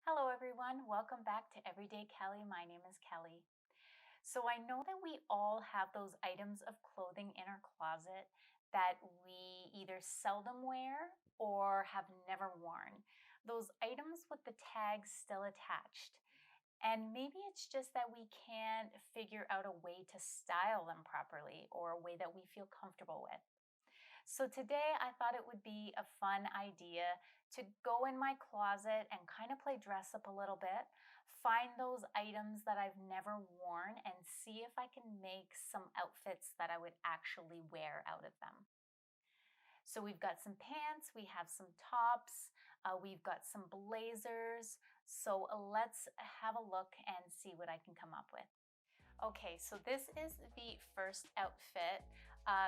Hello, everyone. Welcome back to Everyday Kelly. My name is Kelly. So, I know that we all have those items of clothing in our closet that we either seldom wear or have never worn. Those items with the tags still attached. And maybe it's just that we can't figure out a way to style them properly or a way that we feel comfortable with. So today I thought it would be a fun idea to go in my closet and kind of play dress up a little bit, find those items that I've never worn, and see if I can make some outfits that I would actually wear out of them. So we've got some pants, we have some tops, we've got some blazers. So let's have a look and see what I can come up with. Okay, so this is the first outfit.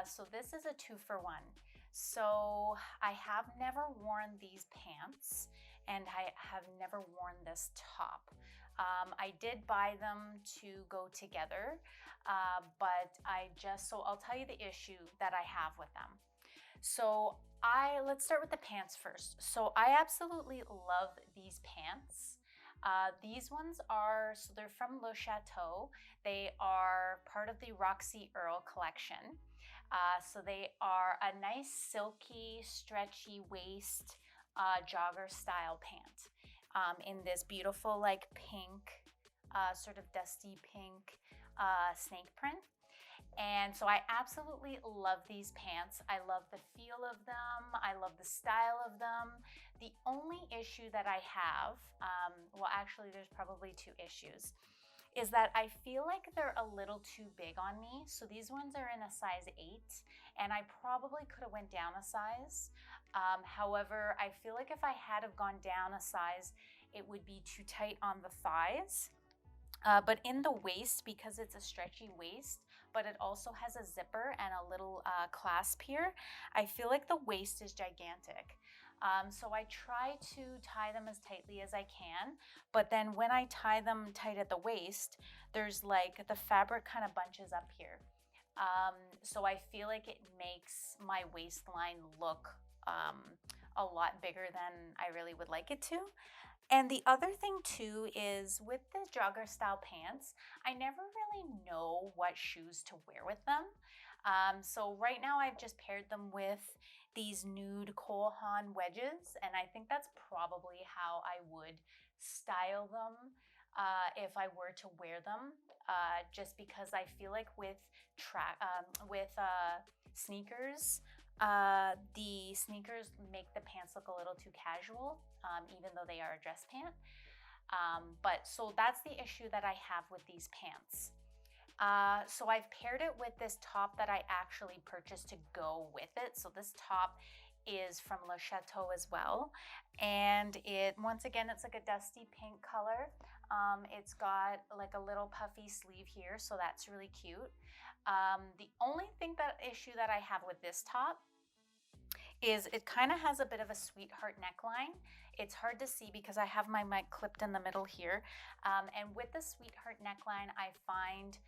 So this is a 2-for-1. So I have never worn these pants and I have never worn this top. I did buy them to go together, but so I'll tell you the issue that I have with them. Let's start with the pants first. So I absolutely love these pants. These ones they're from Le Chateau. They are part of the Roxy Earl collection. So they are a nice silky, stretchy waist jogger style pant in this beautiful like pink, sort of dusty pink snake print. And so I absolutely love these pants. I love the feel of them. I love the style of them. The only issue that I have, well, actually, there's probably two issues, is that I feel like they're a little too big on me. So these ones are in a size 8, and I probably could have went down a size. However, I feel like if I had have gone down a size, it would be too tight on the thighs. But in the waist, because it's a stretchy waist, but it also has a zipper and a little clasp here, I feel like the waist is gigantic. So I try to tie them as tightly as I can, but then when I tie them tight at the waist, there's like the fabric kind of bunches up here. So I feel like it makes my waistline look a lot bigger than I really would like it to. And the other thing too is with the jogger style pants, I never really know what shoes to wear with them. So right now I've just paired them with these nude Cole Haan wedges, and I think that's probably how I would style them if I were to wear them. Just because I feel like with sneakers, the sneakers make the pants look a little too casual, even though they are a dress pant. But so that's the issue that I have with these pants. So I've paired it with this top that I actually purchased to go with it. So this top is from Le Chateau as well. And once again, it's like a dusty pink color. It's got like a little puffy sleeve here, so that's really cute. The only issue that I have with this top is it kind of has a bit of a sweetheart neckline. It's hard to see because I have my mic clipped in the middle here. And with the sweetheart neckline, I find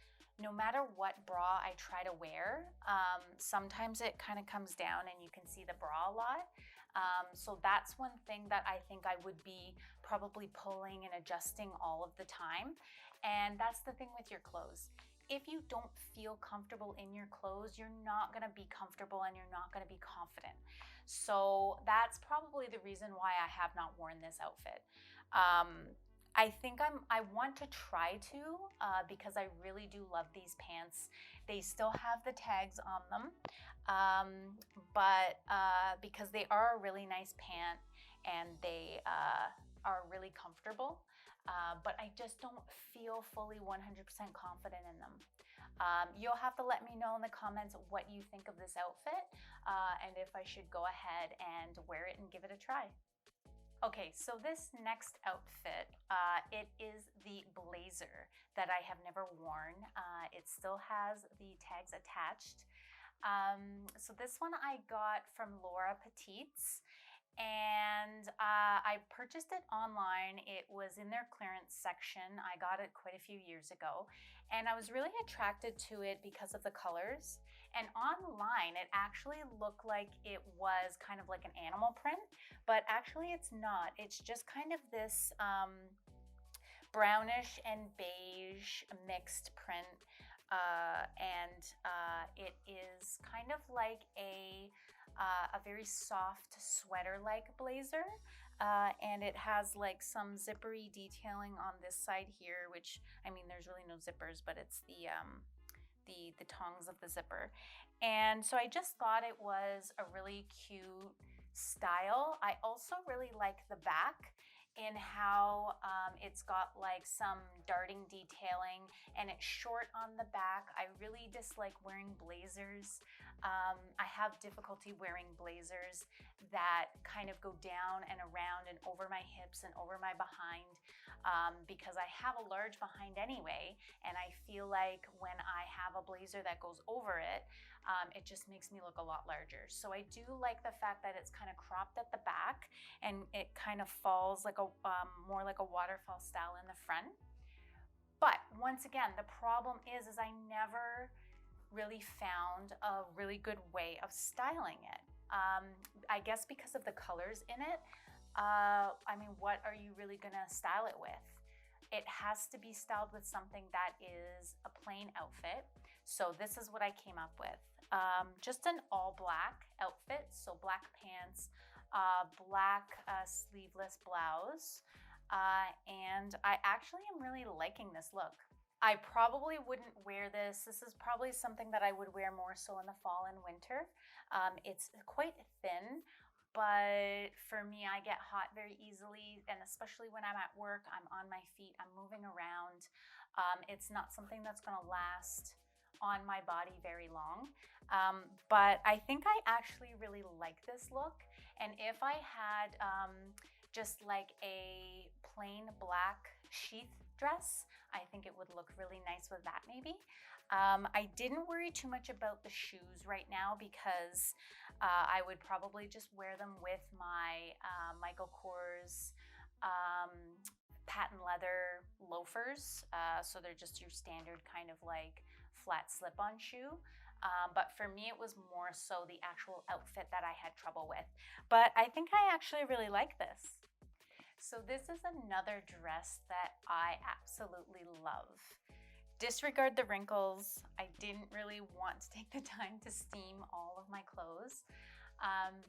no matter what bra I try to wear, sometimes it kind of comes down and you can see the bra a lot. So that's one thing that I think I would be probably pulling and adjusting all of the time. And that's the thing with your clothes. If you don't feel comfortable in your clothes, you're not gonna be comfortable and you're not gonna be confident. So that's probably the reason why I have not worn this outfit. I think I want to try to because I really do love these pants. They still have the tags on them, but because they are a really nice pant and they are really comfortable, but I just don't feel fully 100% confident in them. You'll have to let me know in the comments what you think of this outfit and if I should go ahead and wear it and give it a try. Okay, so this next outfit, it is the blazer that I have never worn. It still has the tags attached. So this one I got from Laura Petites, and I purchased it online. It was in their clearance section. I got it quite a few years ago, and I was really attracted to it because of the colors. And online, it actually looked like it was kind of like an animal print, but actually it's not. It's just kind of this brownish and beige mixed print. It is kind of like a very soft sweater-like blazer. And it has like some zippery detailing on this side here, which, I mean, there's really no zippers, but it's the tongs of the zipper. And so I just thought it was a really cute style. I also really like the back in how it's got like some darting detailing, and it's short on the back. I really dislike wearing blazers. I have difficulty wearing blazers that kind of go down and around and over my hips and over my behind, because I have a large behind anyway, and I feel like when I have a blazer that goes over it, it just makes me look a lot larger. So I do like the fact that it's kind of cropped at the back and it kind of falls like a more like a waterfall style in the front. But once again, the problem is I never really found a really good way of styling it. I guess because of the colors in it. I mean, what are you really gonna style it with? It has to be styled with something that is a plain outfit. So this is what I came up with. Just an all black outfit. So black pants, black sleeveless blouse. And I actually am really liking this look. I probably wouldn't wear this. This is probably something that I would wear more so in the fall and winter. It's quite thin, but for me, I get hot very easily, and especially when I'm at work, I'm on my feet, I'm moving around. It's not something that's gonna last on my body very long. But I think I actually really like this look. And if I had just like a plain black sheath dress, I think it would look really nice with that maybe. I didn't worry too much about the shoes right now because I would probably just wear them with my Michael Kors patent leather loafers. So they're just your standard kind of like flat slip-on shoe. But for me, it was more so the actual outfit that I had trouble with. But I think I actually really like this. So this is another dress that I absolutely love. Disregard the wrinkles. I didn't really want to take the time to steam all of my clothes.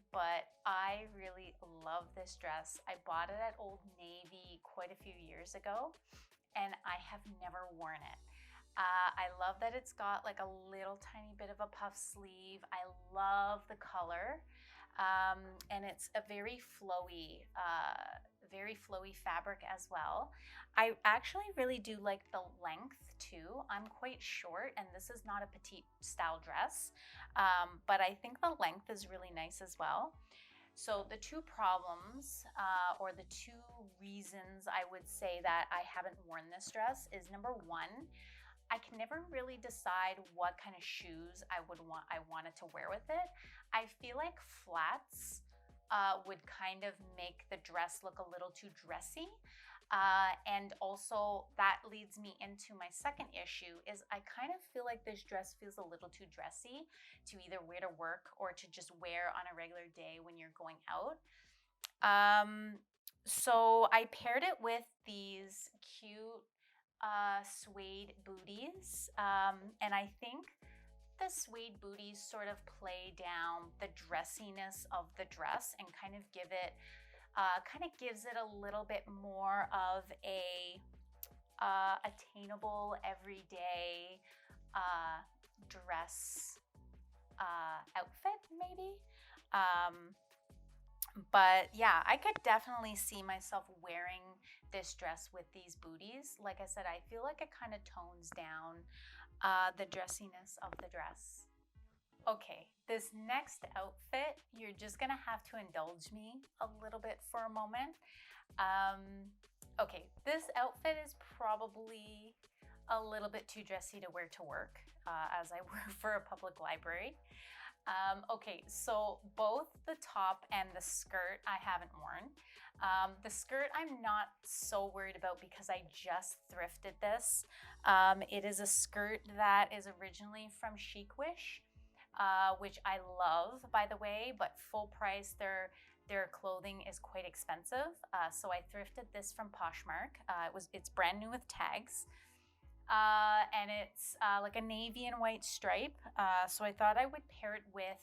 But I really love this dress. I bought it at Old Navy quite a few years ago, and I have never worn it. I love that it's got like a little tiny bit of a puff sleeve. I love the color, and it's a very flowy fabric as well. I actually really do like the length too. I'm quite short, and this is not a petite style dress, but I think the length is really nice as well. So the two problems, or the two reasons I would say that I haven't worn this dress is, number one, I can never really decide what kind of shoes I wanted to wear with it. I feel like flats would kind of make the dress look a little too dressy. And also that leads me into my second issue is I kind of feel like this dress feels a little too dressy to either wear to work or to just wear on a regular day when you're going out. So I paired it with these cute suede booties. And I think the suede booties sort of play down the dressiness of the dress and kind of gives it a little bit more of a attainable everyday dress outfit maybe. But yeah, I could definitely see myself wearing this dress with these booties. Like I said, I feel like it kind of tones down the dressiness of the dress. Okay, this next outfit, you're just gonna have to indulge me a little bit for a moment. Okay, this outfit is probably a little bit too dressy to wear to work, as I work for a public library. Okay, so both the top and the skirt I haven't worn. The skirt I'm not so worried about because I just thrifted this. It is a skirt that is originally from Chic Wish, which I love, by the way, but full price. Their clothing is quite expensive, so I thrifted this from Poshmark. It's brand new with tags. And it's like a navy and white stripe. So I thought I would pair it with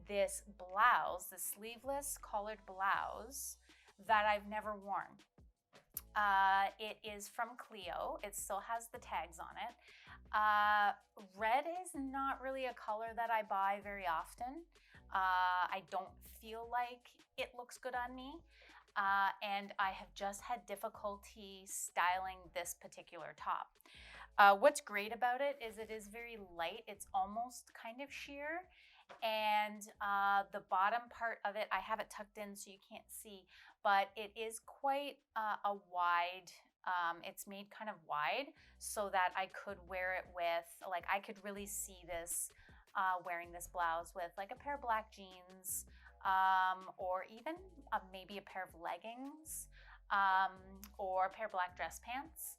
this blouse, the sleeveless collared blouse that I've never worn. It is from Clio. It still has the tags on it. Red is not really a color that I buy very often. I don't feel like it looks good on me. And I have just had difficulty styling this particular top. What's great about it is very light. It's almost kind of sheer. And the bottom part of it, I have it tucked in so you can't see, but it is quite a wide, it's made kind of wide so that I could wear it with, like I could really see this wearing this blouse with like a pair of black jeans, or even maybe a pair of leggings, or a pair of black dress pants.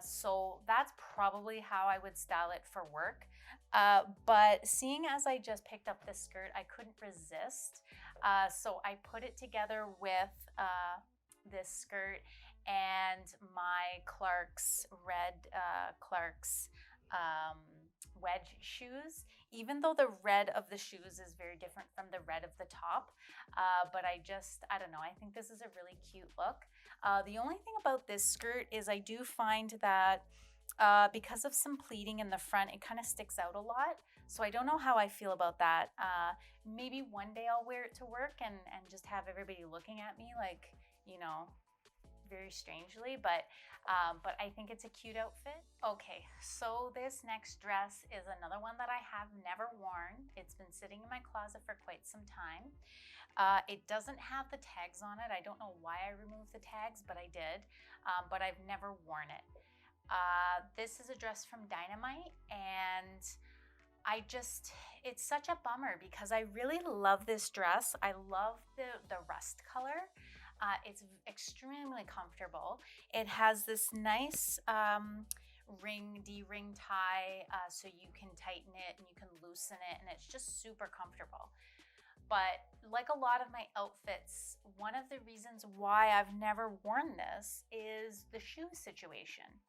So that's probably how I would style it for work. But seeing as I just picked up this skirt, I couldn't resist. So I put it together with this skirt and my Clark's red Clark's wedge shoes, even though the red of the shoes is very different from the red of the top. But I don't know, I think this is a really cute look. The only thing about this skirt is I do find that because of some pleating in the front, it kind of sticks out a lot. So I don't know how I feel about that. Maybe one day I'll wear it to work and just have everybody looking at me like, you know, very strangely, but I think it's a cute outfit. Okay, so this next dress is another one that I have never worn. It's been sitting in my closet for quite some time. It doesn't have the tags on it. I don't know why I removed the tags, but I did. But I've never worn it. This is a dress from Dynamite, and it's such a bummer because I really love this dress. I love the rust color. It's extremely comfortable. It has this nice D-ring tie, so you can tighten it and you can loosen it, and it's just super comfortable. But like a lot of my outfits, one of the reasons why I've never worn this is the shoe situation.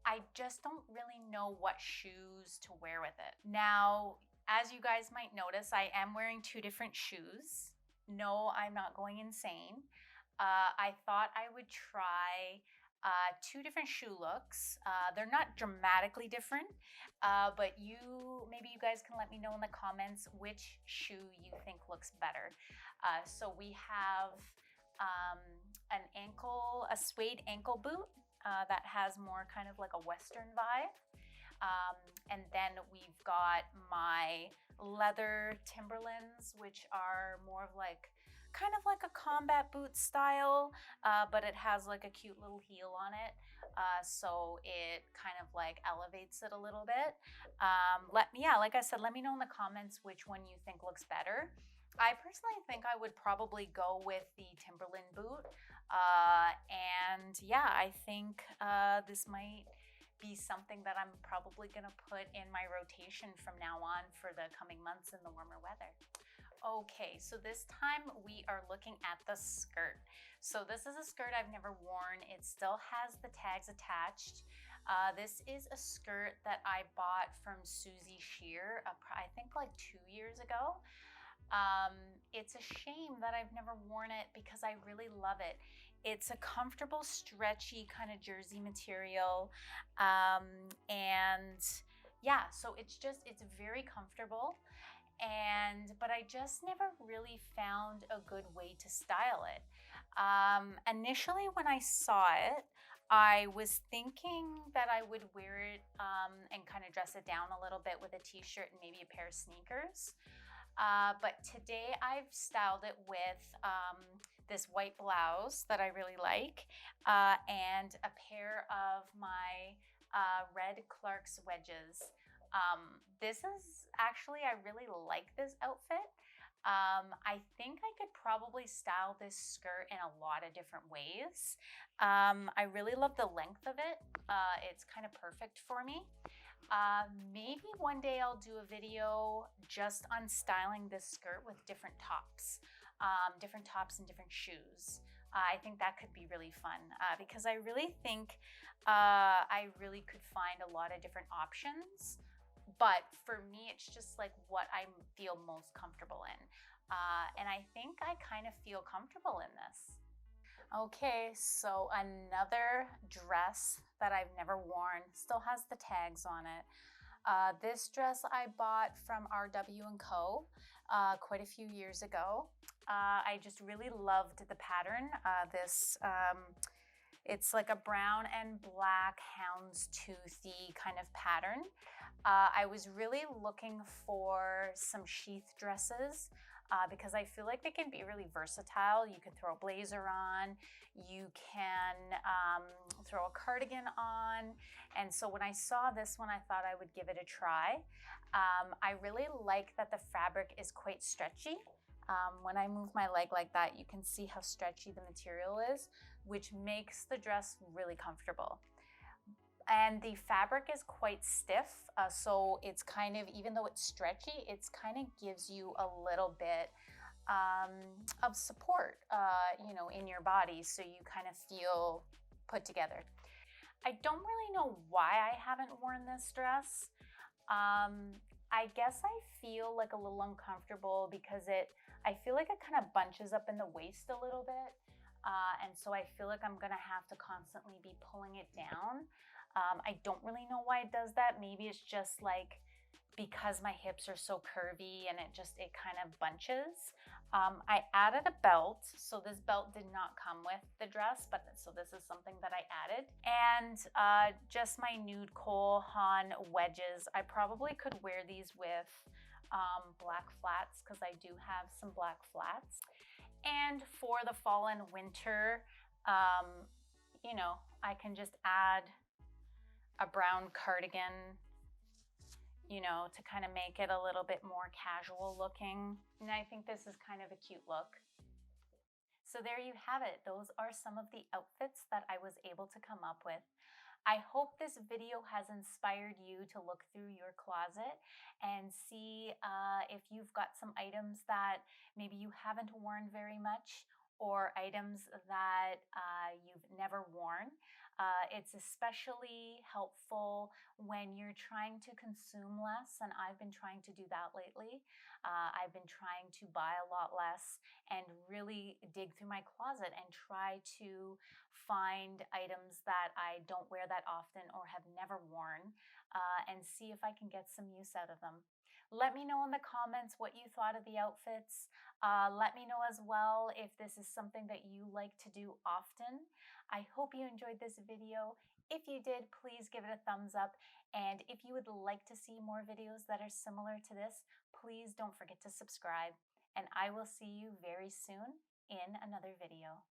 I just don't really know what shoes to wear with it. Now, as you guys might notice, I am wearing two different shoes. No, I'm not going insane. I thought I would try two different shoe looks. They're not dramatically different, but maybe you guys can let me know in the comments which shoe you think looks better. So we have a suede ankle boot that has more kind of like a Western vibe. And then we've got my leather Timberlands, which are more of like kind of like a combat boot style, but it has like a cute little heel on it. So it kind of like elevates it a little bit. Like I said, let me know in the comments which one you think looks better. I personally think I would probably go with the Timberland boot. And yeah, I think this might be something that I'm probably going to put in my rotation from now on for the coming months in the warmer weather. Okay, so this time we are looking at the skirt. So this is a skirt I've never worn. It still has the tags attached. This is a skirt that I bought from Susie Shear, I think like 2 years ago. It's a shame that I've never worn it because I really love it. It's a comfortable, stretchy kind of jersey material. And yeah, so it's very comfortable. But I just never really found a good way to style it. Initially, when I saw it, I was thinking that I would wear it and kind of dress it down a little bit with a t-shirt and maybe a pair of sneakers. But today I've styled it with this white blouse that I really like, and a pair of my red Clark's wedges. This is actually, I really like this outfit. I think I could probably style this skirt in a lot of different ways. I really love the length of it. It's kind of perfect for me. Maybe one day I'll do a video just on styling this skirt with different tops and different shoes. I think that could be really fun because I really think I really could find a lot of different options. But for me, it's just like what I feel most comfortable in. And I think I kind of feel comfortable in this. Okay, so another dress that I've never worn, still has the tags on it. This dress I bought from RW & Co. Quite a few years ago. I just really loved the pattern. It's like a brown and black houndstoothy kind of pattern. I was really looking for some sheath dresses because I feel like they can be really versatile. You can throw a blazer on, you can throw a cardigan on. And so when I saw this one, I thought I would give it a try. I really like that the fabric is quite stretchy. When I move my leg like that, you can see how stretchy the material is, which makes the dress really comfortable. And the fabric is quite stiff, so it's kind of, even though it's stretchy, it's kind of gives you a little bit of support, in your body, so you kind of feel put together. I don't really know why I haven't worn this dress. I guess I feel like a little uncomfortable because I feel like it kind of bunches up in the waist a little bit. And so I feel like I'm gonna have to constantly be pulling it down. I don't really know why it does that. Maybe it's just like because my hips are so curvy and it kind of bunches. I added a belt, so this belt did not come with the dress, but so this is something that I added. And just my nude Cole Haan wedges. I probably could wear these with black flats because I do have some black flats. And for the fall and winter, I can just add a brown cardigan, to kind of make it a little bit more casual looking. And I think this is kind of a cute look. So there you have it. Those are some of the outfits that I was able to come up with. I hope this video has inspired you to look through your closet and see if you've got some items that maybe you haven't worn very much, or items that you've never worn. It's especially helpful when you're trying to consume less, and I've been trying to do that lately. I've been trying to buy a lot less and really dig through my closet and try to find items that I don't wear that often or have never worn, and see if I can get some use out of them. Let me know in the comments what you thought of the outfits. Let me know as well if this is something that you like to do often. I hope you enjoyed this video. If you did, please give it a thumbs up. And if you would like to see more videos that are similar to this, please don't forget to subscribe. And I will see you very soon in another video.